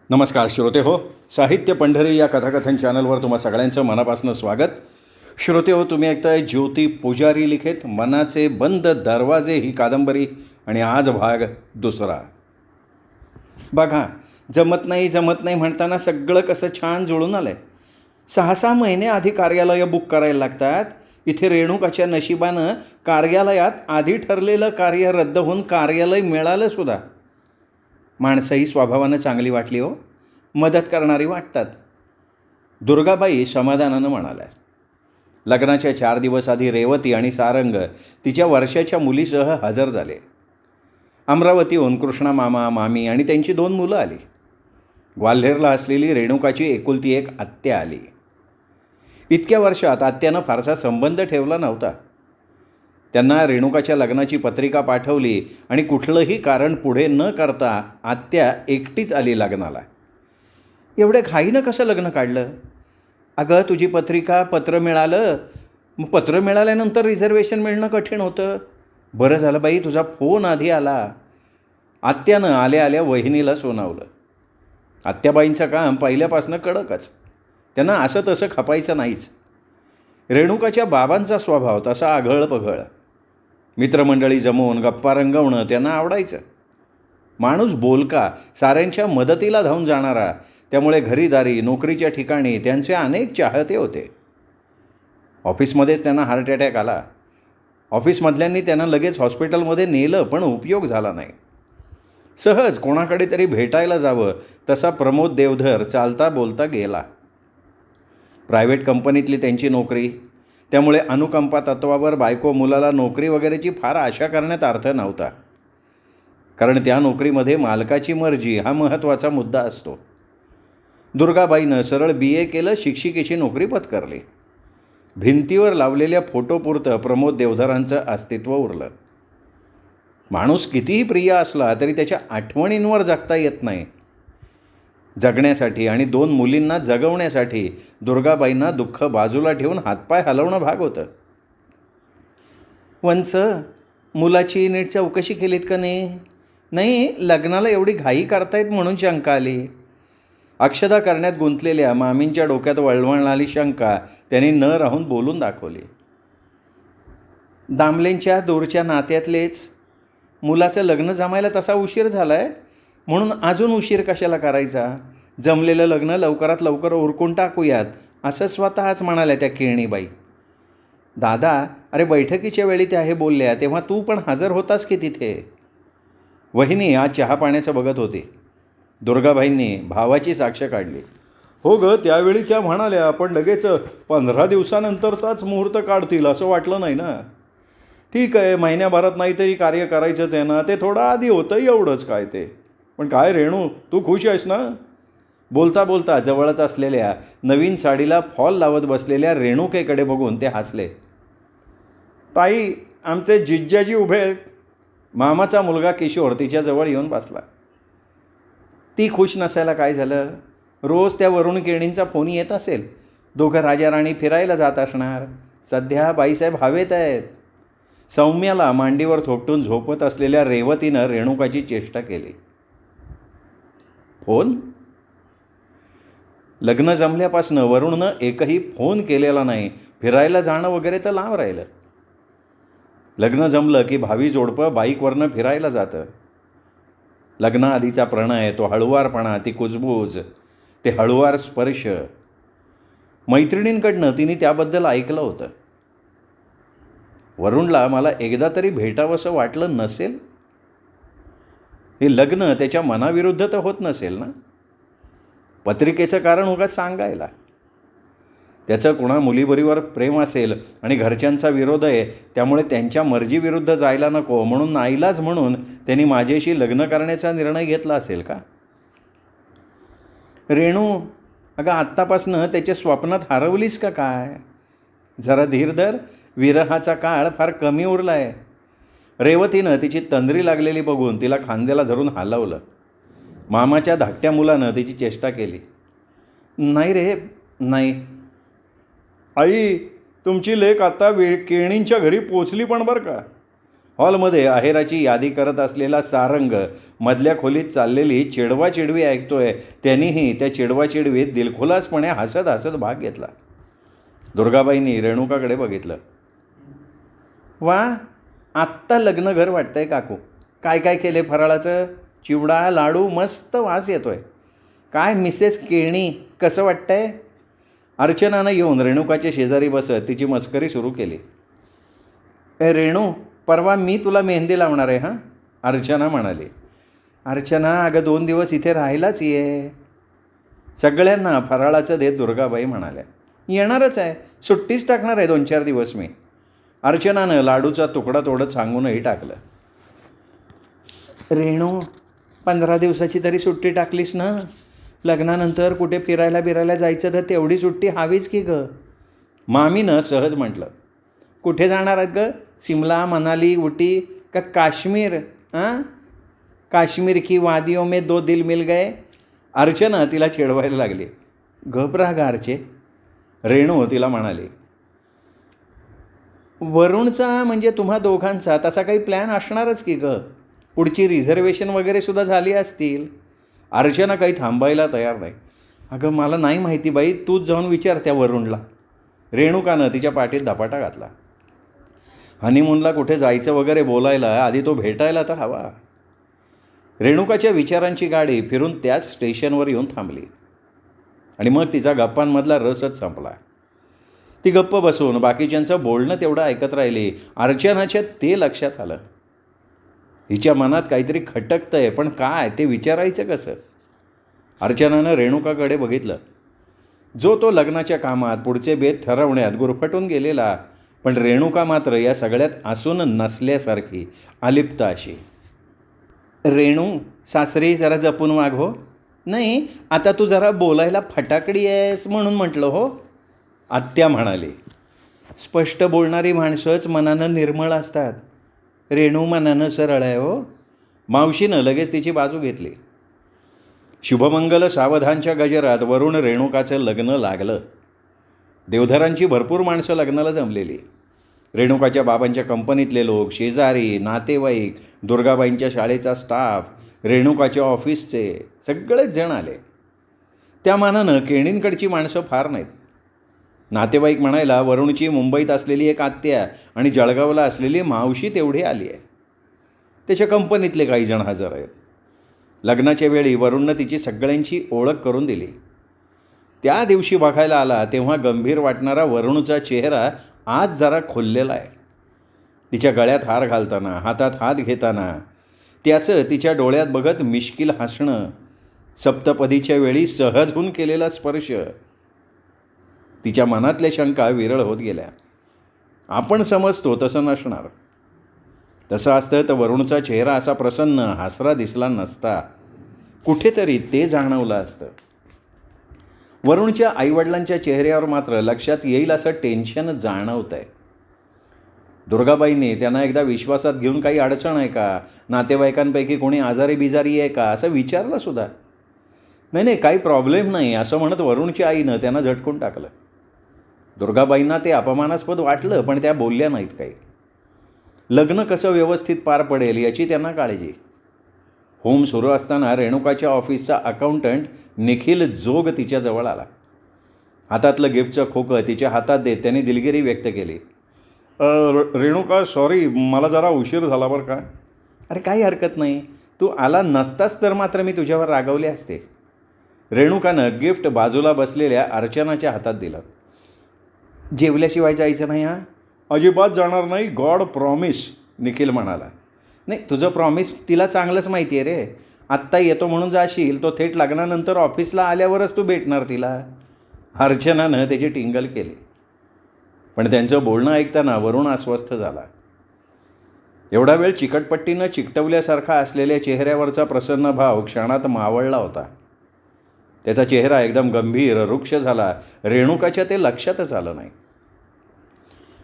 नमस्कार श्रोते हो. साहित्य पंढरी या कथाकथन चॅनलवर तुम्हा सगळ्यांचं मनापासून स्वागत. श्रोते हो, तुम्ही ऐकताय ज्योती पुजारी लिखित मनाचे बंद दरवाजे ही कादंबरी आणि आज भाग दुसरा. बघा, जमत नाही म्हणताना सगळं कसं छान जुळून आलं आहे. 6-6 महिने आधी कार्यालयं बुक करायला लागतात. इथे रेणुकाच्या नशिबानं कार्यालयात आधी ठरलेलं कार्य रद्द होऊन कार्यालय मिळालं सुद्धा. माणसंही स्वभावानं चांगली वाटली हो, मदत करणारी वाटतात. दुर्गाबाई समाधानानं म्हणाल्या. लग्नाच्या 4 दिवस आधी रेवती आणि सारंग तिच्या वर्षाच्या मुलीसह हजर झाले. अमरावतीहून कृष्णा मामा, मामी आणि त्यांची 2 मुलं आली. ग्वाल्हेरला असलेली रेणुकाची एकुलती एक आत्या आली. इतक्या वर्षात आत्यानं फारसा संबंध ठेवला नव्हता. त्यांना रेणुकाच्या लग्नाची पत्रिका पाठवली आणि कुठलंही कारण पुढे न करता आत्या एकटीच आली लग्नाला. एवढ्या घाईनं कसं लग्न काढलं? अगं, तुझी पत्र मिळालं. मग पत्र मिळाल्यानंतर रिझर्वेशन मिळणं कठीण होतं. बरं झालं बाई, तुझा फोन आधी आला. आत्यानं आल्या आल्या वहिनीला सोनावलं. आत्याबाईंचं काम पहिल्यापासून कडकच. त्यांना असं तसं खपायचं नाहीच. रेणुकाच्या बाबांचा स्वभाव तसा आघळ पघळ. मित्रमंडळी जमवून गप्पा रंगवणं त्यांना आवडायचं. माणूस बोलका, साऱ्यांच्या मदतीला धावून जाणारा, त्यामुळे घरीदारी नोकरीच्या ठिकाणी त्यांचे अनेक चाहते होते. ऑफिसमध्येच त्यांना हार्ट अटॅक आला. ऑफिसमधल्यांनी त्यांना लगेच हॉस्पिटलमध्ये नेलं, पण उपयोग झाला नाही. सहज कोणाकडे तरी भेटायला जावं तसा प्रमोद देवधर चालता बोलता गेला. प्रायव्हेट कंपनीतली त्यांची नोकरी, त्यामुळे अनुकंपा तत्वावर बायको मुलाला नोकरी वगैरेची फार आशा करण्यात अर्थ नव्हता. कारण त्या नोकरीमध्ये मालकाची मर्जी हा महत्त्वाचा मुद्दा असतो. दुर्गाबाईनं सरळ BA केलं, शिक्षिकेची नोकरी पत्करली. भिंतीवर लावलेल्या फोटोपुरतं प्रमोद देवधरांचं अस्तित्व उरलं. माणूस कितीही प्रिय असला तरी त्याच्या आठवणींवर जगता येत नाही. जगण्यासाठी आणि 2 मुलींना जगवण्यासाठी दुर्गाबाईंना दुःख बाजूला ठेवून हातपाय हलवणं भाग होतं. वंच, मुलाची नीट चौकशी केलीत का नाही? नाही, लग्नाला एवढी घाई करतायत म्हणून शंका आली. अक्षदा करण्यात गुंतलेल्या मामींच्या डोक्यात वळवळणारी शंका त्यांनी न राहून बोलून दाखवली. दामलेंच्या दूरच्या नात्यातलेच. मुलाचं लग्न जमायला तसा उशीर झाला आहे, म्हणून अजून उशीर कशाला करायचा? जमलेलं लग्न लवकरात लवकर उरकून टाकूयात, असं स्वतःच म्हणाल्या त्या केळणीबाई. दादा, अरे बैठकीच्या वेळी त्या हे बोलल्या तेव्हा तू पण हजर होतास की तिथे? वहिनी आज चहा पाण्याचं बघत होती. दुर्गाबाईंनी भावाची साक्ष काढली. हो ग, त्यावेळी त्या म्हणाल्या, पण लगेच 15 दिवसानंतरचाच मुहूर्त काढतील असं वाटलं नाही ना. ठीक आहे, महिन्याभरात नाहीतरी कार्य करायचंच आहे ना, ते थोडं आधी होतं, एवढंच काय ते. पण काय रेणू, तू खुश आहेस ना? बोलता बोलता जवळच असलेल्या नवीन साडीला फॉल लावत बसलेल्या रेणुकेकडे बघून ते हसले. ताई, आमचे जिज्जाजी उभे आहेत. मामाचा मुलगा किशोर तिच्याजवळ येऊन बसला. ती खुश नसायला काय झालं? रोज त्या वरुण केणींचा फोन येत असेल. दोघं राजा राणी फिरायला जात असणार. सध्या बाईसाहेब हवेत आहेत. सौम्याला मांडीवर थोपटून झोपत असलेल्या रेवतीनं रेणुकाची चेष्टा केली. फोन? लग्न जमल्यापासनं वरुणनं एकही फोन केलेला नाही. फिरायला जाणं वगैरे तर लांब राहिलं. लग्न जमलं की भावी जोडपं बाईकवरनं फिरायला जातं. लग्नाआधीचा प्रणय, तो हळुवारपणा, ती कुजबूज, ते हळुवार स्पर्श. मैत्रिणींकडनं तिने त्याबद्दल ऐकलं होतं. वरुणला मला एकदा तरी भेटावंसं वाटलं नसेल? हे लग्न त्याच्या मनाविरुद्ध तर होत नसेल ना? पत्रिकेचं कारण उगाच सांगायला. त्याचं कुणा मुलीबरोबर प्रेम असेल आणि घरच्यांचा विरोध आहे, त्यामुळे त्यांच्या मर्जीविरुद्ध जायला नको म्हणून नाईलाज म्हणून त्यांनी माझ्याशी लग्न करण्याचा निर्णय घेतला असेल का? रेणू, अगं आत्तापासनं त्याच्या स्वप्नात हरवलीस का काय? जरा धीर धर, विरहाचा काळ फार कमी उरला आहे. रेवतीनं तिची तंद्री लागलेली बघून तिला खांद्याला धरून हलवलं. मामाच्या धाकट्या मुलानं तिची चेष्टा केली. नाही रे, नाही. आई, तुमची लेक आता केणींच्या घरी पोचली पण बरं का. हॉलमध्ये आहेराची यादी करत असलेला सारंग मधल्या खोलीत चाललेली चिडवाचिडवी ऐकतोय. त्यांनीही त्या चिडवाचिडवीत दिलखुलासपणे हसत हसत भाग घेतला. दुर्गाबाईंनी रेणुकाकडे बघितलं. वा, आत्ता लग्न घर वाटतंय काकू. काय काय केले फराळाचं? चिवडा, लाडू, मस्त वास येतोय. काय मिसेस केळणी, कसं वाटतंय? अर्चनानं येऊन रेणुकाच्या शेजारी बसत तिची मस्करी सुरू केली. रेणू, परवा मी तुला मेहंदी लावणार आहे हां, अर्चना म्हणाली. अर्चना, अगं 2 दिवस इथे राहायलाच ये. सगळ्यांना फराळाचं देत दुर्गाबाई म्हणाल्या. येणारच आहे, सुट्टीच टाकणार आहे 2-4 दिवस मी. अर्चनानं लाडूचा तुकडा तोडत सांगूनही टाकलं. रेणू, 15 दिवसाची तरी सुट्टी टाकलीस ना? लग्नानंतर कुठे फिरायला जायचं तर तेवढी सुट्टी हवीच की गं, मामीनं सहज म्हटलं. कुठे जाणार आहेत गं? सिमला, मनाली, उटी का काश्मीर? हां, काश्मीर की वादियों में 2 दिल मिल गए. अर्चना तिला चिडवायला लागली. घबरा गारचे, रेणू तिला म्हणाली. वरुणचा म्हणजे तुम्हा दोघांचा तसा काही प्लॅन असणारच की गं. पुढची रिझर्वेशन वगैरे सुद्धा झाली असतील. अर्चना काही थांबायला तयार नाही. अगं मला नाही माहिती बाई, तूच जाऊन विचार त्या वरुणला. रेणुकानं तिच्या पाठीत धपाटा घातला. हनीमूनला कुठे जायचं वगैरे बोलायला आधी तो भेटायला तर हवा. रेणुकाच्या विचारांची गाडी फिरून त्याच स्टेशनवर येऊन थांबली आणि मग तिचा गप्पांमधला रसच संपला. ती गप्प बसून बाकीच्यांचं बोलणं तेवढं ऐकत राहिली. अर्चनाच्या ते लक्षात आलं, हिच्या मनात काहीतरी खटकतंय, पण काय ते विचारायचं कसं? अर्चनानं रेणुकाकडे बघितलं. जो तो लग्नाच्या कामात पुढचे बेत ठरवण्यात गुरफटून गेलेला, पण रेणुका मात्र या सगळ्यात असून नसल्यासारखी, अलिप्त अशी. रेणू, सासरी जरा जपून वाग हो. नाही, आता तू जरा बोलायला फटाकडी आहेस म्हणून म्हटलं हो, आत्या म्हणाली. स्पष्ट बोलणारी माणसंच मनानं निर्मळ असतात. रेणू मनानं सरळ आहे हो. मावशीनं लगेच तिची बाजू घेतली. शुभमंगल सावधानच्या गजरात वरुण रेणुकाचं लग्न लागलं. देवधरांची भरपूर माणसं लग्नाला जमलेली. रेणुकाच्या बाबांच्या कंपनीतले लोक, शेजारी, नातेवाईक, दुर्गाबाईंच्या शाळेचा स्टाफ, रेणुकाच्या ऑफिसचे सगळेच जण आले. त्या मानानं केणींकडची माणसं फार नाहीत. नातेवाईक म्हणायला वरुणची मुंबईत असलेली एक आत्या आणि जळगावला असलेली मावशी तेवढी आली आहे. त्याच्या कंपनीतले काही जण हजर आहेत. लग्नाच्या वेळी वरुणनं तिची सगळ्यांची ओळख करून दिली. त्या दिवशी बघायला आला तेव्हा गंभीर वाटणारा वरुणचा चेहरा आज जरा खुललेला आहे. तिच्या गळ्यात हार घालताना, हातात हात घेताना त्याचं तिच्या डोळ्यात बघत मिश्किल हसणं, सप्तपदीच्या वेळी सहज होऊन केलेला स्पर्श, तिच्या मनातल्या शंका विरळ होत गेल्या. आपण समजतो तसं नसणार. तसं असतं तर वरुणचा चेहरा असा प्रसन्न हसरा दिसला नसता. कुठेतरी ते जाणवलं असतं. वरुणच्या आईवडिलांच्या चेहऱ्यावर मात्र लक्षात येईल असं टेन्शन जाणवत आहे. दुर्गाबाईंनी त्यांना एकदा विश्वासात घेऊन काही अडचण आहे का, नातेवाईकांपैकी कोणी आजारी बिजारी आहे का असं विचारलं सुद्धा. नाही, काही प्रॉब्लेम नाही असं म्हणत वरुणच्या आईनं त्यांना झटकून टाकलं. दुर्गाबाईंना ते अपमानास्पद वाटलं, पण त्या बोलल्या नाहीत काही. लग्न कसं व्यवस्थित पार पडेल याची त्यांना काळजी. होम सुरू असताना रेणुकाच्या ऑफिसचा अकाउंटंट निखिल जोग तिच्याजवळ आला. हातातलं गिफ्टचं खोकं तिच्या हातात देत त्यांनी दिलगिरी व्यक्त केली. रेणुका, सॉरी, मला जरा उशीर झाला बरं का. अरे काही हरकत नाही, तू आला नसतास तर मात्र मी तुझ्यावर रागवले असते. रेणुकानं गिफ्ट बाजूला बसलेल्या अर्चनाच्या हातात दिलं. जेवल्याशिवाय जायचं नाही हां? अजिबात जाणार नाही, गॉड प्रॉमिस, निखिल म्हणाला. नाही, तुझं प्रॉमिस तिला चांगलंच माहिती आहे रे. आत्ता येतो म्हणून जाशील, तो थेट लग्नानंतर ऑफिसला आल्यावरच तू भेटणार तिला. अर्चनानं त्याची टिंगल केली. पण त्यांचं बोलणं ऐकताना वरुण अस्वस्थ झाला. एवढा वेळ चिकटपट्टीनं चिकटवल्यासारखा असलेल्या चेहऱ्यावरचा प्रसन्न भाव क्षणात मावळला होता. त्याचा चेहरा एकदम गंभीर रुक्ष झाला. रेणुकाच्या ते लक्षातच आलं नाही.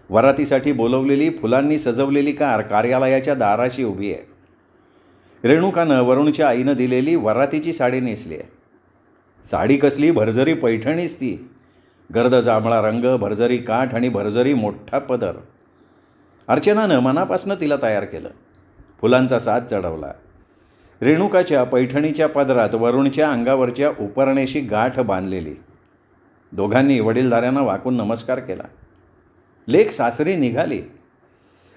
वरातीसाठी बोलवलेली फुलांनी सजवलेली कार कार्यालयाच्या दाराशी उभी आहे. रेणुकानं वरुणच्या आईनं दिलेली वरातीची साडी नेसली आहे. साडी कसली भरजरी पैठणीच ती. गर्द जांभळा रंग, भरजरी काठ आणि भरजरी मोठा पदर. अर्चनानं मनापासनं तिला तयार केलं. फुलांचा साज चढवला. रेणुकाच्या पैठणीच्या पदरात वरुणच्या अंगावरच्या उपरणेशी गाठ बांधलेली. दोघांनी वडीलधाऱ्यांना वाकून नमस्कार केला. लेक सासरी निघाली.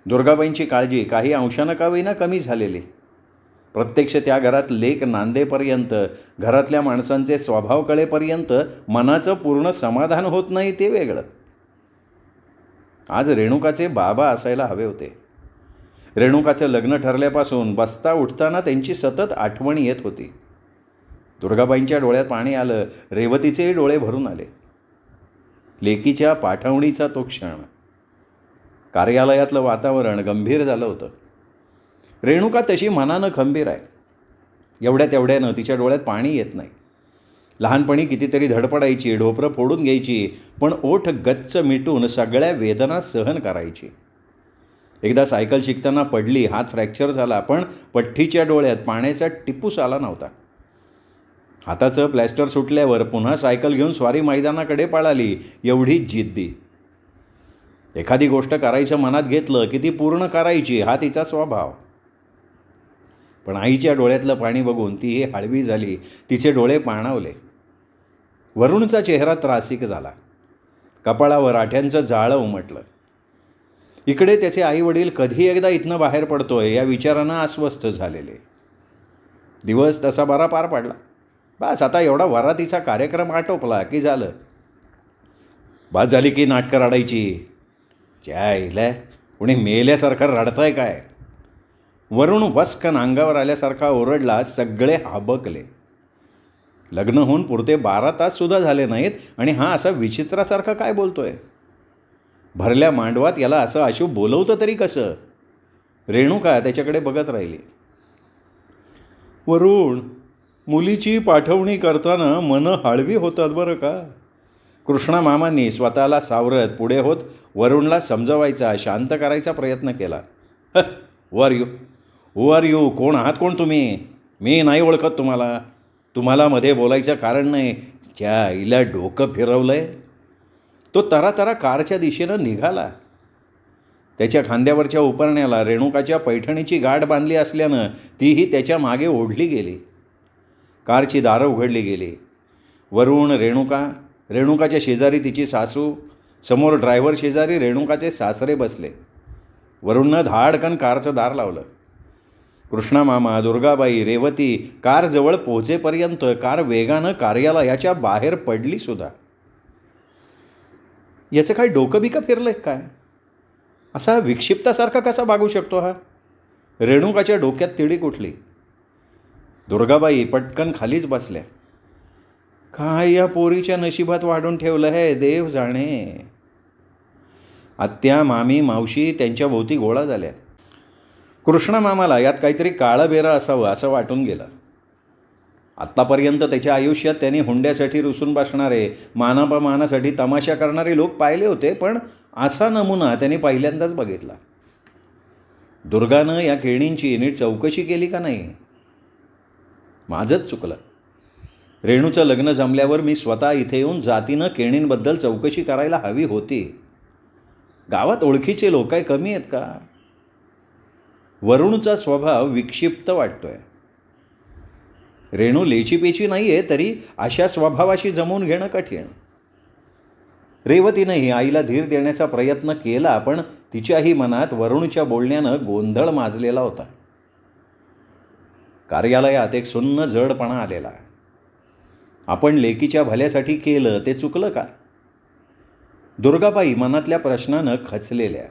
दुर्गाबाईंची काळजी काही अंशानं का होईना कमी झालेली. प्रत्यक्ष त्या घरात लेक नांदेपर्यंत, घरातल्या माणसांचे स्वभाव कळेपर्यंत मनाचं पूर्ण समाधान होत नाही ते वेगळं. आज रेणुकाचे बाबा असायला हवे होते. रेणुकाचं लग्न ठरल्यापासून बसता उठताना त्यांची सतत आठवण येत होती. दुर्गाबाईंच्या डोळ्यात पाणी आलं. रेवतीचेही डोळे भरून आले. लेकीच्या पाठवणीचा तो क्षण. कार्यालयातलं वातावरण गंभीर झालं होतं. रेणुका तशी मनानं खंबीर आहे. एवढ्या तेवढ्यानं तिच्या डोळ्यात पाणी येत नाही. लहानपणी कितीतरी धडपडायची, ढोपरं फोडून घ्यायची, पण ओठ गच्च मिटून सगळ्या वेदना सहन करायची. एकदा सायकल शिकताना पडली, हात फ्रॅक्चर झाला, पण पठ्ठीच्या डोळ्यात पाण्याचा टिपूस आला नव्हता. हाताचं प्लॅस्टर सुटल्यावर पुन्हा सायकल घेऊन स्वारी मैदानाकडे पळाली. एवढी जिद्दी. एखादी गोष्ट करायचं मनात घेतलं की ती पूर्ण करायची, हा तिचा स्वभाव. पण आईच्या डोळ्यातलं पाणी बघून तीही हळवी झाली. तिचे डोळे पाणावले. वरुणचा चेहरा त्रासिक झाला. कपाळावर आठ्यांचं जाळं उमटलं. इकडे त्याचे आईवडील कधी एकदा इथनं बाहेर पडतोय या विचारानं अस्वस्थ झालेले. दिवस तसा बरा पार पडला. बस आता एवढा वरातीचा कार्यक्रम आटोपला की झालं. बस झाली की नाटकं रडायची. जायला कोणी मेल्यासारखं रडताय काय? वरुण वस्कन अंगावर आल्यासारखा ओरडला. सगळे हाबकले. लग्न होऊन पुरते 12 ताससुद्धा झाले नाहीत आणि हा असा विचित्रासारखा काय बोलतोय? भरल्या मांडवात याला असं अशुभ बोलवतं तरी कसं? रेणुका त्याच्याकडे बघत राहिली. वरुण, मुलीची पाठवणी करताना मनं हळवी होतात बरं का. कृष्णा मामांनी स्वतःला सावरत पुढे होत वरुणला समजवायचा, शांत करायचा प्रयत्न केला. Who are you? कोण आहात कोण तुम्ही? मी नाही ओळखत तुम्हाला. तुम्हाला मध्ये बोलायचं कारण नाही. त्या आईला डोकं फिरवलंय. तो तरातरा कारच्या दिशेनं निघाला. त्याच्या खांद्यावरच्या उपरण्याला रेणुकाच्या पैठणीची गाठ बांधली असल्यानं तीही त्याच्या मागे ओढली गेली. कारची दारं उघडली गेली. वरुण, रेणुकाच्या शेजारी तिची सासू, समोर ड्रायव्हर शेजारी रेणुकाचे सासरे बसले. वरुणनं धाडकन कारचं दार लावलं. कृष्णा मामा, दुर्गाबाई, रेवती कारजवळ पोहोचेपर्यंत कार वेगानं कार्यालयाच्या बाहेर पडली सुद्धा. याचं काय डोकं बिकं फिरलंय काय? असा विक्षिप्तासारखा कसा वागू शकतो हा? रेणुकाच्या डोक्यात तिडीक उठली. दुर्गाबाई पटकन खालीच बसल्या. काय या पोरीच्या नशिबात वाढून ठेवलं आहे देव जाणे. आत्या, मामी, मावशी त्यांच्या भोवती गोळा झाल्या. कृष्णा मामाला यात काहीतरी काळं-बेरं असावं असं वाटून गेलं. आत्तापर्यंत त्याच्या आयुष्यात त्यांनी हुंड्यासाठी रुसून बसणारे, मानापमानासाठी तमाशा करणारे लोक पाहिले होते, पण असा नमुना त्यांनी पहिल्यांदाच बघितला. दुर्गानं या खेळणींची नीट चौकशी केली का नाही? माझंच चुकलं. रेणूचं लग्न जमल्यावर मी स्वतः इथे येऊन जातीनं केणींबद्दल चौकशी करायला हवी होती. गावात ओळखीचे लोक काय कमी आहेत का? वरुणचा स्वभाव विक्षिप्त वाटतोय. रेणू लेचीपेची नाही आहे, तरी अशा स्वभावाशी जमवून घेणं कठीण. रेवतीनंही आईला धीर देण्याचा प्रयत्न केला, पण तिच्याही मनात वरुणच्या बोलण्यानं गोंधळ माजलेला होता. कार्यालयात एक सुन्न जडपणा आलेला. आपण लेकीच्या भल्यासाठी केलं ते चुकलं का? दुर्गाबाई मनातल्या प्रश्नानं खचलेल्या.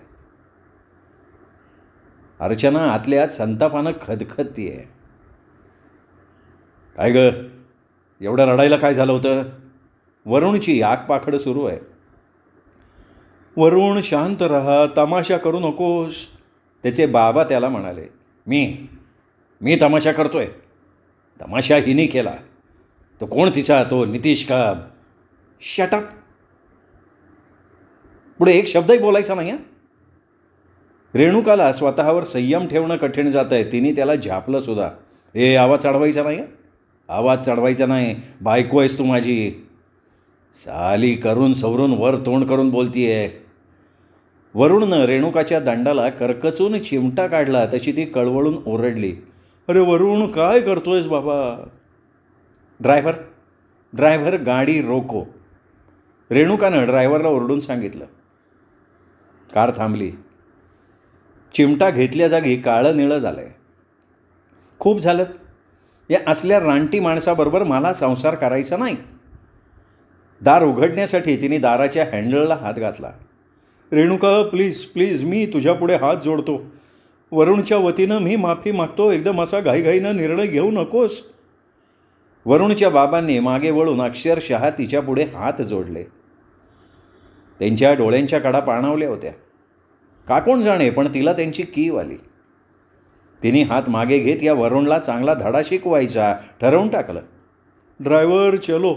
अर्चना आतल्या आत संतापानं खदखदतीये. काय ग, एवढं रडायला काय झालं होतं? वरुणची आगपाखड सुरू आहे. वरुण शांत राहा, तमाशा करू नकोस, त्याचे बाबा त्याला म्हणाले. मी तमाशा करतोय? तमाशा हिनी केला. तो कोण तिचा? तो नितीश का? शटअप. पुढे एक शब्दही बोलायचा नाही. रेणुकाला स्वतःवर संयम ठेवणं कठीण जात आहे. तिने त्याला झापलं सुद्धा. आवाज चढवायचा नाही. आवाज चढवायचा नाही. बायको आहेस तू माझी. साली करून सवरून वर तोंड करून बोलतीये. वरुणनं रेणुकाच्या दंडाला करकचून चिमटा काढला तशी ती कळवळून ओरडली, अरे वरुण, काय करतोयस बाबा? ड्रायव्हर ड्रायव्हर गाडी रोको. रेणुकानं ड्रायव्हरला ओरडून सांगितलं. कार थांबली. चिमटा घेतल्या जागी काळं निळं झालंय. खूप झालं. या असल्या रानटी माणसाबरोबर मला संसार करायचा नाही. दार उघडण्यासाठी तिने दाराच्या हँडलला हात घातला. रेणुका, प्लीज प्लीज, मी तुझ्यापुढे हात जोडतो. वरुणच्या वतीनं मी माफी मागतो. एकदम असा घाईघाईनं निर्णय घेऊ नकोस. वरुणच्या बाबांनी मागे वळून अक्षरशः तिच्यापुढे हात जोडले. त्यांच्या डोळ्यांच्या कडा पाणावल्या होत्या. का कोण जाणे, पण तिला त्यांची कीव आली. तिने हात मागे घेत या वरुणला चांगला धडा शिकवायचा ठरवून टाकलं. ड्रायव्हर चलो.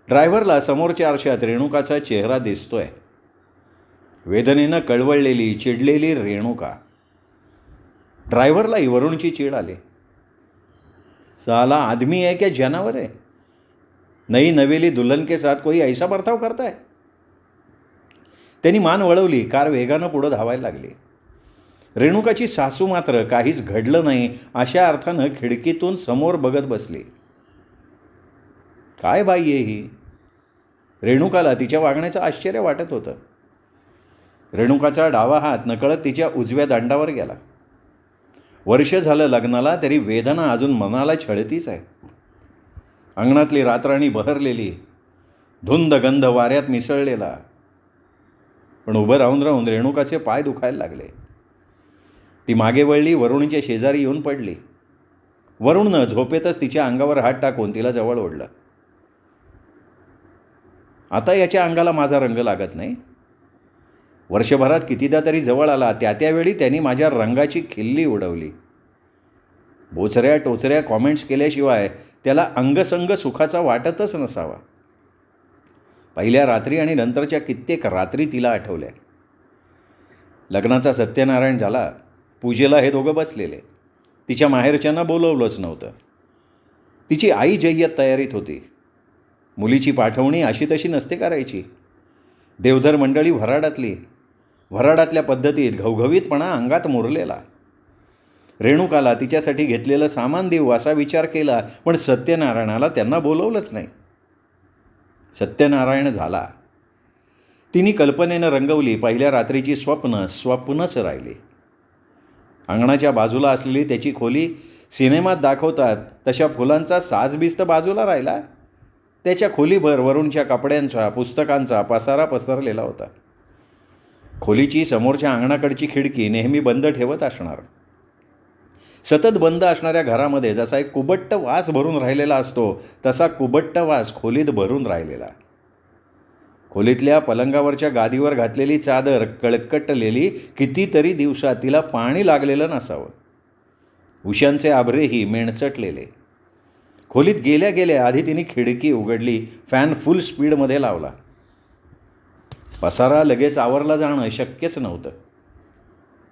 ड्रायव्हरला समोरच्या आरशात रेणुकाचा चेहरा दिसतोय. वेदनेनं कळवळलेली, चिडलेली रेणुका. ड्रायव्हरलाही वरुणची चीड आली. साला आदमी है क्या जानवर है? नई नवेली दुल्हन के साथ कोई ऐसा बर्ताव करता है? त्यांनी मान वळवली. कार वेगानं पुढं धावायला लागली. रेणुकाची सासू मात्र काहीच घडलं नाही अशा अर्थानं खिडकीतून समोर बघत बसली. काय बाई आहे ही? रेणुकाला तिच्या वागण्याचं आश्चर्य वाटत होतं. रेणुकाचा डावा हात नकळत तिच्या उजव्या दंडावर गेला. वर्ष झालं लग्नाला, तरी वेदना अजून मनाला छळतीच आहे. अंगणातली रातराणी बहरलेली, धुंद गंध वाऱ्यात मिसळलेला. पण उभं राहून राहून रेणुकाचे पाय दुखायला लागले. ती मागे वळली. वरुणच्या शेजारी येऊन पडली. वरुणनं झोपेतच तिच्या अंगावर हात टाकून तिला जवळ ओढलं. आता याच्या अंगाला माझा रंग लागत नाही. वर्षभरात कितीदा तरी जवळ आला, त्यावेळी त्यांनी माझ्या रंगाची खिल्ली उडवली. बोचऱ्या टोचऱ्या कॉमेंट्स केल्याशिवाय त्याला अंगसंग सुखाचा वाटतच नसावा. पहिल्या रात्री आणि नंतरच्या कित्येक रात्री तिला आठवल्या. लग्नाचा सत्यनारायण झाला. पूजेला हे दोघं बसलेले. तिच्या माहेरच्यांना बोलवलंच नव्हतं. तिची आई जय्यत तयारीत होती. मुलीची पाठवणी अशी तशी नसते करायची. देवधर मंडळी वऱ्हाडातल्या पद्धतीत घवघवीतपणा अंगात मुरलेला. रेणुकाला तिच्यासाठी घेतलेलं सामान देऊ असा विचार केला, पण सत्यनारायणाला त्यांना बोलवलंच नाही. सत्यनारायण झाला. तिने कल्पनेनं रंगवली. पहिल्या रात्रीची स्वप्नच राहिली. अंगणाच्या बाजूला असलेली त्याची खोली सिनेमात दाखवतात तशा फुलांचा साजबिस्त बाजूला राहिला. त्याच्या खोलीभर वरुणच्या कपड्यांचा, पुस्तकांचा पसारा पसरलेला होता. खोलीची समोरच्या अंगणाकडची खिडकी नेहमी बंद ठेवत असणार. सतत बंद असणाऱ्या घरामध्ये जसा एक कुबट्ट वास भरून राहिलेला असतो, तसा कुबट्ट वास खोलीत भरून राहिलेला. खोलीतल्या पलंगावरच्या गादीवर घातलेली चादर कळकटलेली. कितीतरी दिवसात तिला पाणी लागलेलं नसावं. उशांचे आभरेही मेणचटलेले. खोलीत गेल्या गेल्या आधी तिने खिडकी उघडली. फॅन फुल स्पीडमध्ये लावला. पसारा लगेच आवरला जाणं शक्यच नव्हतं.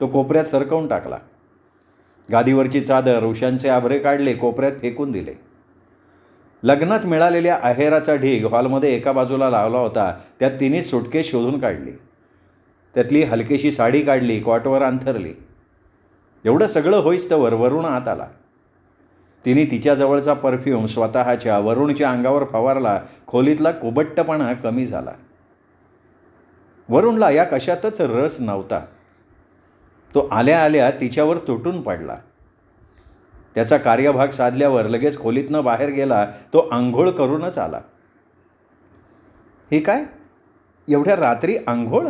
तो कोपऱ्यात सरकवून टाकला. गादीवरची चादर, उशांचे आभरे काढले, कोपऱ्यात फेकून दिले. लग्नात मिळालेल्या आहेराचा ढीग हॉलमध्ये एका बाजूला लावला होता. त्यात तिने सुटकेस शोधून काढली. त्यातली हलकीशी साडी काढली, कॉटवर अंथरली. एवढं सगळं होईस्तवर वरुण आत आला. तिने तिच्याजवळचा परफ्यूम स्वतःच्या वरुणच्या अंगावर फवारला. खोलीतला कुबट्टपणा कमी झाला. वरुणला या कशातच रस नव्हता. तो आल्या आल्या तिच्यावर तुटून पडला. त्याचा कार्यभाग साधल्यावर लगेच खोलीतनं बाहेर गेला. तो आंघोळ करूनच आला. हे काय, एवढ्या रात्री आंघोळ?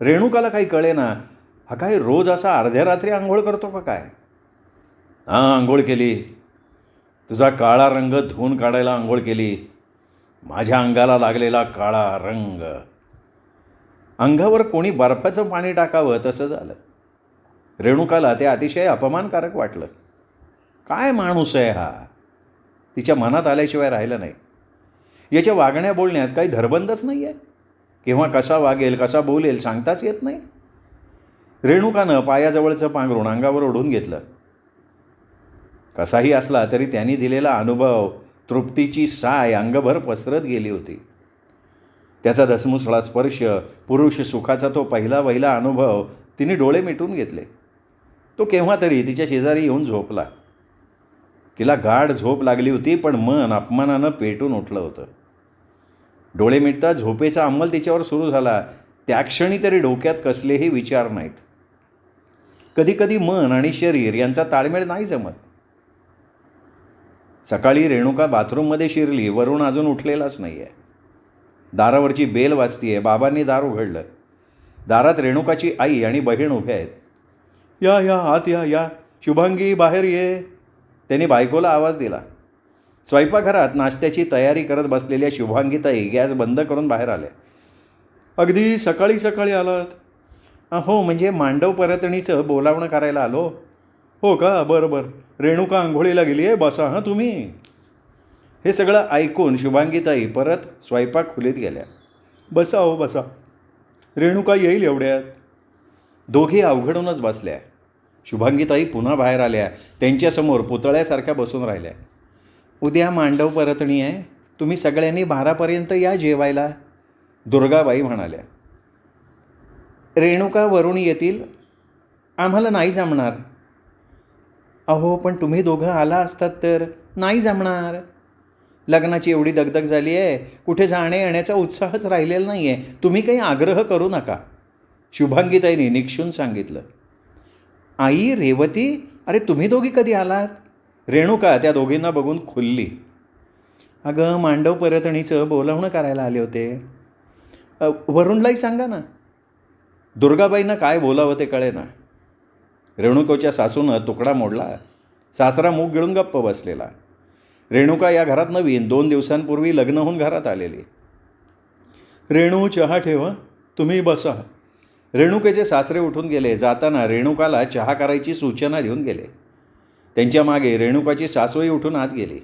रेणुकाला काही कळेना. हा काय रोज असा अर्ध्या रात्री आंघोळ करतो का काय? हां, आंघोळ केली. तुझा काळा रंग धुवून काढायला आंघोळ केली. माझ्या अंगाला लागलेला काळा रंग. अंगावर कोणी बर्फाचं पाणी टाकावं तसं झालं. रेणुकाला ते अतिशय अपमानकारक वाटलं. काय माणूस आहे हा? तिच्या मनात आल्याशिवाय राहिलं नाही. याच्या वागण्या बोलण्यात काही धरबंदच नाही आहे. केव्हा कसा वागेल, कसा बोलेल सांगताच येत नाही. रेणुकानं पायाजवळचं पांघरूण अंगावर ओढून घेतलं. कसाही असला तरी त्यांनी दिलेला अनुभव, तृप्तीची साय अंगभर पसरत गेली होती. त्याचा धसमुसळा स्पर्श, पुरुष सुखाचा तो पहिला अनुभव तिने डोळे मिटून घेतले. तो केव्हा तरी तिच्या शेजारी येऊन झोपला. तिला गाढ झोप लागली होती, पण मन अपमानानं पेटून उठलं होतं. डोळे मिटताच झोपेचा अंमल तिच्यावर सुरू झाला. त्या क्षणी तरी डोक्यात कसलेही विचार नाहीत. कधीकधी मन आणि शरीर यांचा ताळमेळ नाही जमत. सकाळी रेणुका बाथरूममध्ये शिरली. वरुण अजून उठलेलाच नाही आहे. दारावरची बेल वाजतीये. बाबांनी दार उघडलं. दारात रेणुकाची आई आणि बहीण उभ्या आहेत. या या आत या या, शुभांगी बाहेर ये, त्यांनी बायकोला आवाज दिला. स्वयंपाकघरात नाश्त्याची तयारी करत बसलेल्या शुभांगीताई गॅस बंद करून बाहेर आल्या. अगदी सकाळी सकाळी आलात? हो, म्हणजे मांडव परतणीचं बोलावणं करायला आलो. हो का, बरं बरं. रेणुका आंघोळीला गेली आहे, बसा हां तुम्ही. हे सगळं ऐकून शुभांगीताई परत स्वयंपाक खोलीत गेल्या. बसा हो बसा, रेणुका येईल एवढ्यात. दोघी अवघडूनच बसल्या. शुभांगीताई पुन्हा बाहेर आल्या. त्यांच्यासमोर पुतळ्यासारख्या बसून राहिल्या. उद्या मांडव परतणी आहे, तुम्ही सगळ्यांनी 12पर्यंत या जेवायला, दुर्गाबाई म्हणाल्या. रेणुका वरुण येतील, आम्हाला नाही जमणार. अहो, पण तुम्ही दोघं आला असतात तर. नाही जमणार. लग्नाची एवढी दगदग झाली आहे, कुठे जाणे येण्याचा उत्साहच राहिलेला नाही आहे. तुम्ही काही आग्रह करू नका, शुभांगीताईंनी निक्षून सांगितलं. आई, रेवती, अरे तुम्ही दोघी कधी आलात? रेणुका त्या दोघींना बघून खुलली. अगं, मांडव परतणीचं बोलावणं करायला आले होते. वरुणलाही सांगा ना. दुर्गाबाईंना काय बोलावं ते कळेना. रेणुकाच्या सासूनं तुकडा मोडला. सासरा मूग गिळून गप्प बसलेला. रेणुका या घरात नवीन, 2 दिवसांपूर्वी लग्न होऊन घरात आलेली. रेणू, चहा ठेवा, तुम्ही बसा. रेणुकेचे सासरे उठून गेले. जाताना रेणुकाला चहा करायची सूचना देऊन गेले. त्यांच्या मागे रेणुकाची सासूही उठून आत गेली.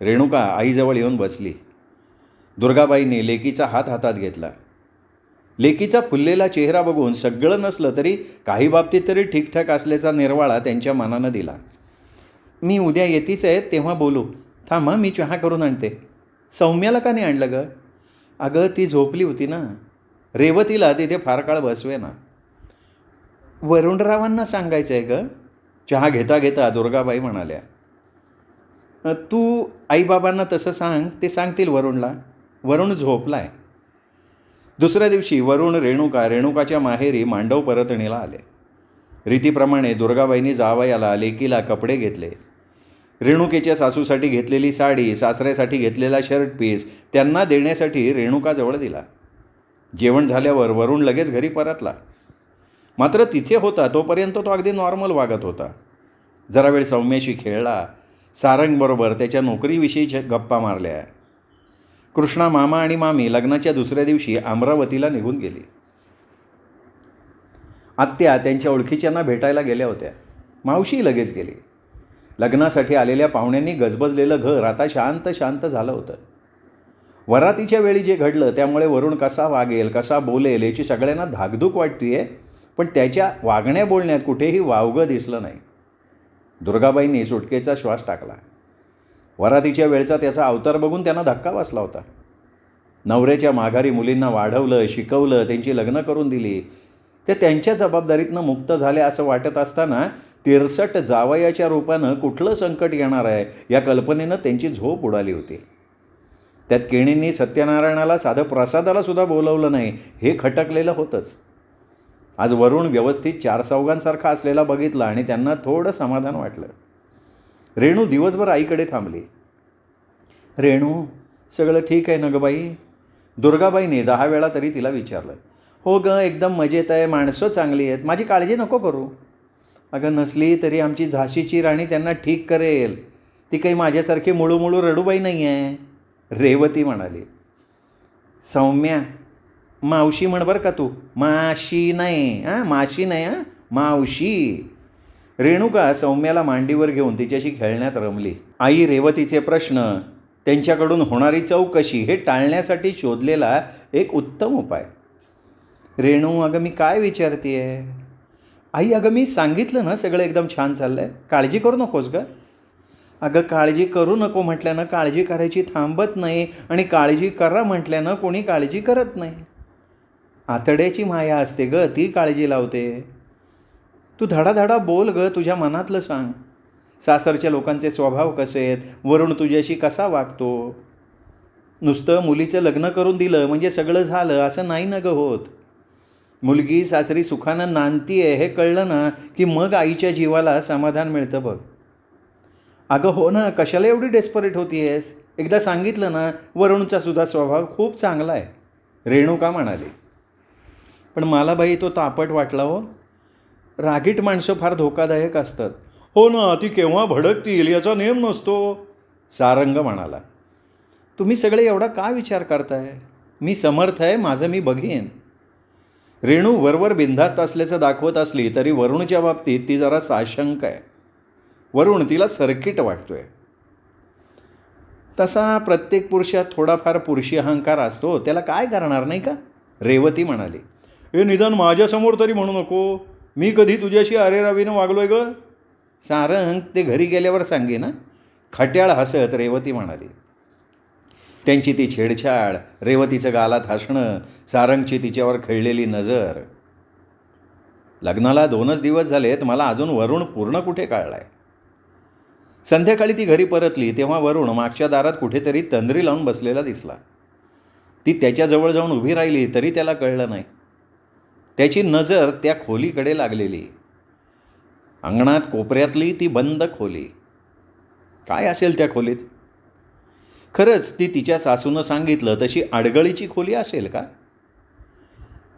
रेणुका आईजवळ येऊन बसली. दुर्गाबाईंनी लेकीचा हात हातात घेतला. लेकीचा फुललेला चेहरा बघून सगळं नसलं तरी काही बाबतीत तरी ठीकठाक असल्याचा निर्वाळा त्यांच्या मनानं दिला. मी उद्या येतीच आहे, तेव्हा बोलू. थांबा, मी चहा करून आणते. सौम्याला का नाही आणलं गं? अगं, ती झोपली होती ना. रेवतीला तिथे फार काळ बसवे ना. वरुणरावांना सांगायचं आहे गं, चहा घेता घेता दुर्गाबाई म्हणाल्या. तू आईबाबांना तसं सांग, ते सांगतील वरुणला. वरुण झोपलाय. दुसऱ्या दिवशी वरुण, रेणुकाच्या माहेरी मांडव परतणीला आले. रीतीप्रमाणे दुर्गाबाईंनी जावयाला, लेकीला कपडे घेतले. रेणुकेच्या सासूसाठी घेतलेली साडी, सासऱ्यासाठी घेतलेला शर्ट पीस त्यांना देण्यासाठी रेणुकाजवळ दिला. जेवण झाल्यावर वरुण लगेच घरी परतला. मात्र तिथे होता तोपर्यंत तो अगदी नॉर्मल वागत होता. जरा वेळ सौम्याशी खेळला. सारंगबरोबर त्याच्या नोकरीविषयी गप्पा मारल्या. कृष्णा मामा आणि मामी लग्नाच्या दुसऱ्या दिवशी अमरावतीला निघून गेली. आत्या त्यांच्या ओळखीच्यांना भेटायला गेल्या होत्या. मावशी लगेच गेली. लग्नासाठी आलेल्या पाहुण्यांनी गजबजलेलं घर आता शांत शांत झालं होतं. वरातीच्या वेळी जे घडलं त्यामुळे वरुण कसा वागेल, कसा बोलेल याची सगळ्यांना धाकधूक वाटतीये, पण त्याच्या वागण्या बोलण्यात कुठेही वावगं दिसलं नाही. दुर्गाबाईंनी सुटकेचा श्वास टाकला. वरातीच्या वेळचा त्याचा अवतार बघून त्यांना धक्का बसला होता. नवऱ्याच्या माघारी मुलींना वाढवलं, शिकवलं, त्यांची लग्न करून दिली. ते त्यांच्या जबाबदारीतनं मुक्त झाले असं वाटत असताना 63 जावयाच्या रूपानं कुठलं संकट येणार आहे या कल्पनेनं त्यांची झोप उडाली होती. त्यात केणींनी सत्यनारायणाला साधं प्रसादाला सुद्धा बोलवलं नाही, हे खटकलेलं होतंच. आज वरुण व्यवस्थित 4 चौघांसारखा असलेला बघितला आणि त्यांना थोडं समाधान वाटलं. रेणू दिवसभर आईकडे थांबली. रेणू, सगळं ठीक आहे ना गं बाई? दुर्गाबाईने 10 वेळा तरी तिला विचारलं. हो गं, एकदम मजेत आहे, माणसं चांगली आहेत, माझी काळजी नको करू. अगं, नसली तरी आमची झाशीची राणी त्यांना ठीक करेल. ती काही माझ्यासारखी मुळूमुळू रडूबाई नाही आहे, रेवती म्हणाली. सौम्या, मावशी म्हण बरं का तू, माशी नाही. माशी नाही, मावशी. रेणुका सौम्याला मांडीवर घेऊन तिच्याशी खेळण्यात रमली. आई रेवतीचे प्रश्न, त्यांच्याकडून होणारी चौकशी हे टाळण्यासाठी शोधलेला एक उत्तम उपाय. रेणू, अगं मी काय विचारते? आई, अगं मी सांगितलं ना सगळं एकदम छान चाललं आहे, काळजी करू नकोस गं. अगं काळजी करू नको म्हटल्यानं काळजी करायची थांबत नाही आणि काळजी करा म्हटल्यानं कोणी काळजी करत नाही. आतड्याची माया असते ग, ती काळजी लावते. तू धडाधडा बोल ग, तुझ्या मनातलं सांग. सासरच्या लोकांचे स्वभाव कसे आहेत, वरुण तुझ्याशी कसा वागतो. नुसतं मुलीचं लग्न करून दिलं म्हणजे सगळं झालं असं नाही ना ग होत. मुलगी सासरी सुखानं नांदतीये हे कळलं ना की मग आईच्या जीवाला समाधान मिळतं बघ. अगं हो ना, कशाला एवढी डेस्परेट होतीयेस. एकदा सांगितलं ना, वरुणचा सुद्धा स्वभाव खूप चांगला आहे, रेणुका म्हणाली. पण मला बाई तो तापट वाटला हो. रागीट माणसं फार धोकादायक असतात. हो ना, ती केव्हा भडकतील याचा नेम नसतो, सारंग म्हणाला. तुम्ही सगळे एवढा का विचार करताय. मी समर्थ आहे, माझं मी बघीन. रेणू वरवर बिनधास्त असल्याचं दाखवत असली तरी वरुणच्या बाबतीत ती जरा साशंक आहे. वरुण तिला सर्किट वाटतोय. तसा प्रत्येक पुरुषात थोडाफार पुरुषी अहंकार असतो, त्याला काय करणार नाही का, रेवती म्हणाली. हे निदान माझ्यासमोर तरी म्हणू नको. मी कधी तुझ्याशी अरेरावीनं वागलोय ग. सारंग ते घरी गेल्यावर सांगे ना, खट्याळ हसत रेवती म्हणाली. त्यांची ती छेडछाड, रेवतीचं गालात हसणं, सारंगची तिच्यावर खिळलेली नजर. लग्नाला 2च दिवस झालेत, मला अजून वरुण पूर्ण कुठे कळलाय. संध्याकाळी ती घरी परतली तेव्हा वरुण मागच्या दारात कुठेतरी तंद्री लावून बसलेला दिसला. ती त्याच्याजवळ जाऊन उभी राहिली तरी त्याला कळलं नाही. त्याची नजर त्या खोलीकडे लागलेली. अंगणात कोपऱ्यातली ती बंद खोली. काय असेल त्या खोलीत. खरंच ती तिच्या सासूनं सांगितलं तशी अडगळीची खोली असेल का.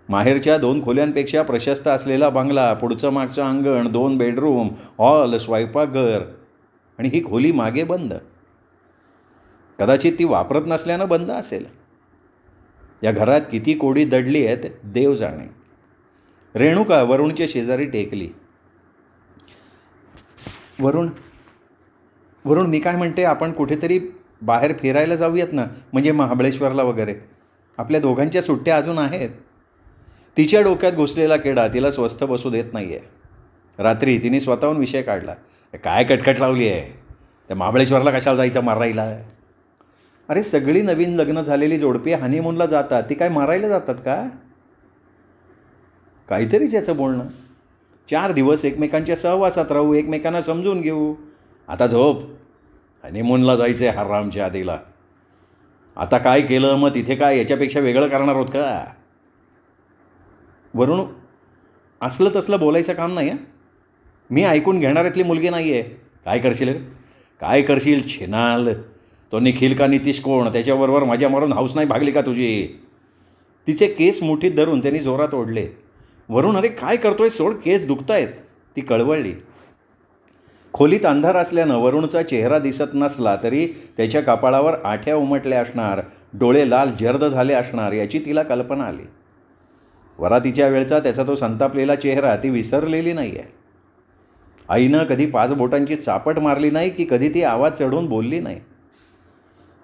माहेरच्या 2 खोल्यांपेक्षा प्रशस्त असलेला बंगला, पुढचं मागचं अंगण, 2 बेडरूम, हॉल, स्वयंपाकघर, आणि ही खोली मागे बंद. कदाचित ती वापरत नसल्यानं बंद असेल. या घरात किती कोडी दडली आहेत देव जाणे. रेणुका वरुणच्या शेजारी टेकली. वरुण वरुण मी काय म्हणते, आपण कुठेतरी बाहेर फिरायला जाऊयात ना, म्हणजे महाबळेश्वरला वगैरे. आपल्या दोघांच्या सुट्ट्या अजून आहेत. तिच्या डोक्यात घुसलेला किडा तिला स्वस्थ बसू देत नाही आहे. रात्री तिने स्वतःहून विषय काढला. काय कटकट लावली आहे, त्या महाबळेश्वरला कशाला जायचं मारायला. अरे सगळी नवीन लग्न झालेली जोडपी हनीमूनला जातात, ती काय मारायला जातात का. काहीतरीच याचं बोलणं. 4 दिवस एकमेकांच्या सहवासात राहू, एकमेकांना समजून घेऊ. आता झोप. हनीमूनला जायचं आहे हरामच्या आधीला. आता काय केलं मग तिथे काय याच्यापेक्षा वेगळं करणार आहोत का. वरुण असलं तसलं बोलायचं काम नाही. मी ऐकून घेणाऱ्यातली मुलगी नाही आहे. काय करशील, काय करशील छिनाल. तो निखिल का नितीश कोण, त्याच्याबरोबर मजा मारून हाऊस नाही भागली का तुझी. तिचे केस मुठीत धरून त्यांनी जोरात ओढले. वरुण अरे काय करतोय, सोड, केस दुखतायत. ती कळवळली. खोलीत अंधार असल्यानं वरुणचा चेहरा दिसत नसला तरी त्याच्या कपाळावर आठ्या उमटल्या असणार, डोळे लाल जर्द झाले असणार याची तिला कल्पना आली. वरातीच्या वेळचा त्याचा तो संतापलेला चेहरा ती विसरलेली नाही आहे. आईनं कधी 5 बोटांची चापट मारली नाही की कधी ती आवाज चढवून बोलली नाही.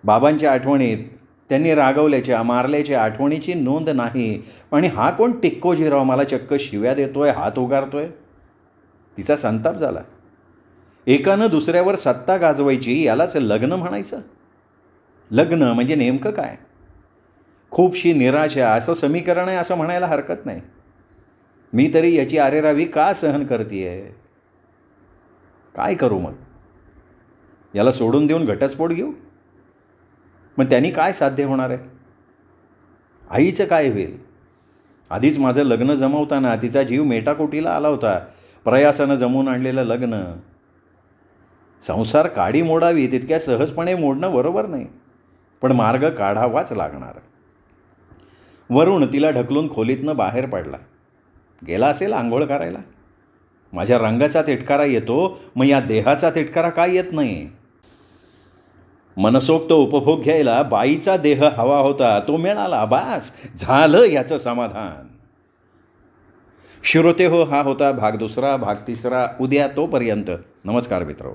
बाबांच्या आठवणीत त्यांनी रागवल्याच्या मारल्याच्या आठवणीची नोंद नाही. आणि हा कोण टिक्कोजीराव मला चक्क शिव्या देतोय, हात उगारतोय. तिचा संताप झाला. एकानं दुसऱ्यावर सत्ता गाजवायची यालाच लग्न म्हणायचं. लग्न म्हणजे नेमकं काय. खूपशी निराशा असं समीकरण आहे असं म्हणायला हरकत नाही. मी तरी याची आरेरावी का सहन करतीये. काय करू मग. याला सोडून देऊन घटस्फोट घेऊ. मग त्यांनी काय साध्य होणार आहे. आईचं काय होईल. आधीच माझं लग्न जमवताना तिचा जीव मेटाकोटीला आला होता. प्रयासानं जमवून आणलेलं लग्न. संसार काडी मोडावी तितक्या सहजपणे मोडणं बरोबर नाही, पण मार्ग काढावाच लागणार. वरुण तिला ढकलून खोलीतनं बाहेर पडला. गेला असेल आंघोळ करायला. माझ्या रंगाचा तिटकारा येतो, मग या देहाचा तिटकारा काय येत नाही. मनसोक्त उपभोग घ्यायला बाईचा देह हवा होता, तो मिळाला, बास झालं याचं समाधान. श्रोते हो, हा होता भाग 2. भाग 3 उद्या. तोपर्यंत नमस्कार मित्र.